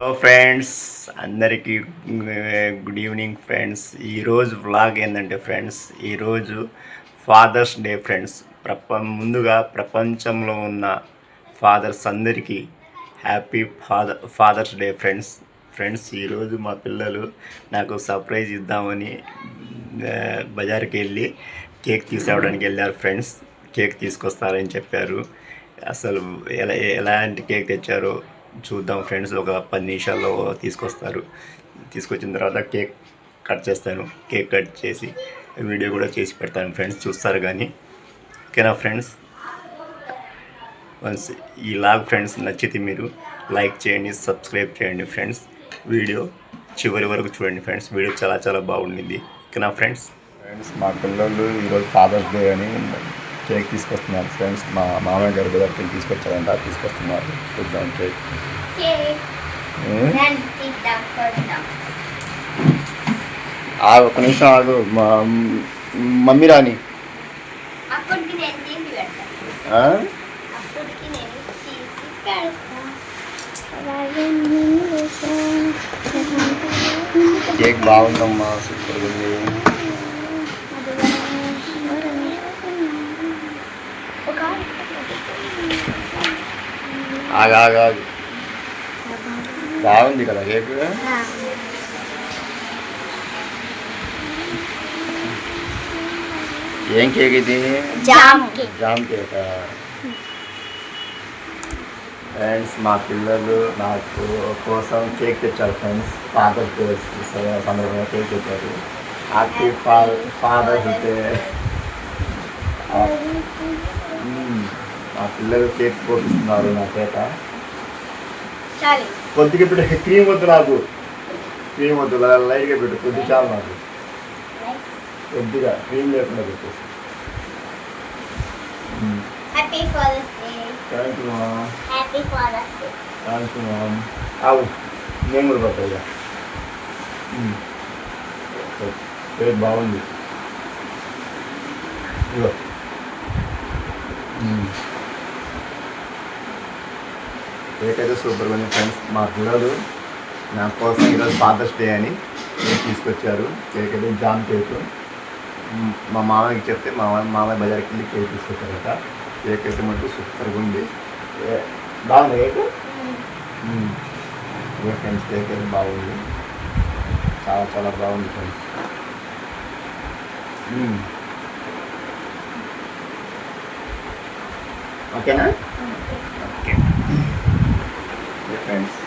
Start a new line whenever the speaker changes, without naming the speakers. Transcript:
Hello friends, అందరికీ good evening friends. ఈరోజు vlog ఏంటంటే ఫ్రెండ్స్, ఈరోజు ఫాదర్స్ డే ఫ్రెండ్స్. ముందుగా ప్రపంచంలో ఉన్న ఫాదర్స్ అందరికీ happy Father's Day friends. Friends, ఈరోజు మా పిల్లలు నాకు సర్ప్రైజ్ ఇద్దామని బజార్కి వెళ్ళి కేక్ తీసుకురావడానికి వెళ్ళారు ఫ్రెండ్స్. కేక్ తీసుకొస్తారని చెప్పారు. అసలు ఎలాంటి కేక్ తెచ్చారో చూద్దాం ఫ్రెండ్స్. ఒక 10 నిమిషాల్లో తీసుకొస్తారు. తీసుకొచ్చిన తర్వాత కేక్ కట్ చేస్తాను. కేక్ కట్ చేసి వీడియో కూడా చేసి పెడతాను ఫ్రెండ్స్, చూస్తారు కానీ. ఓకేనా ఫ్రెండ్స్? వన్స్ ఈ లాగ్ ఫ్రెండ్స్ నచ్చితే మీరు లైక్ చేయండి, సబ్స్క్రైబ్ చేయండి ఫ్రెండ్స్. వీడియో చివరి వరకు చూడండి ఫ్రెండ్స్. వీడియో చాలా చాలా బాగుండింది. ఓకేనా ఫ్రెండ్స్? మా పిల్లలు ఈరోజు ఫాదర్స్ డే అని కేక్ తీసుకొస్తున్నారు ఫ్రెండ్స్. మా మామయ్య గారు కూడా కేక్ తీసుకొచ్చారంట, తీసుకొస్తున్నారు. చూద్దాం కేక్. ఒక నిమిషం ఆగు, మమ్మీ రాని. కేక్ బాగుందమ్మా, సూపర్ ఉంది. ఆగా బాగుంది కదా కేక్. ఏం కేక్ ఇది? Jam cake. ఫ్రెండ్స్, మా పిల్లలు నాకు కోసం కేక్ తెచ్చారు ఫ్రెండ్స్. ఫాదర్స్ డే సందర్భంగా కేక్ తెచ్చారు. Happy Father's Day. మా పిల్లలు కేక్ పోపిస్తున్నారు నా చేత. కొద్దిగా పెట్టు, క్రీమ్ వద్దు నాకు, క్రీమ్ వద్దు, లైట్గా పెట్టు, కొద్ది చాలు నాకు. కొద్దిగా క్రీమ్ లేకుండా పెట్టు. థ్యాంక్ యూ మా. Thank you mom. అవు నేను కూడా పడతాయి. కేక్ బాగుంది. ఇగో కేక్ అయితే సూపర్గా ఉంది ఫ్రెండ్స్. మా పిల్లలు నా కోసం ఈరోజు ఫాదర్స్ డే అని కేక్ తీసుకొచ్చారు. కేక్ అయితే జామ్ కేక్. మా మామయ్యకి చెప్తే మామయ్య బజార్కి వెళ్ళి కేక్ తీసుకొచ్చారట. కేక్ అయితే మటుకు సూపర్గా ఉంది. బాగుంది కేక్. ఫ్రెండ్స్, కేక్ అయితే బాగుంది, చాలా చాలా బాగుంది ఫ్రెండ్స్. ఓకేనా? Okay friends.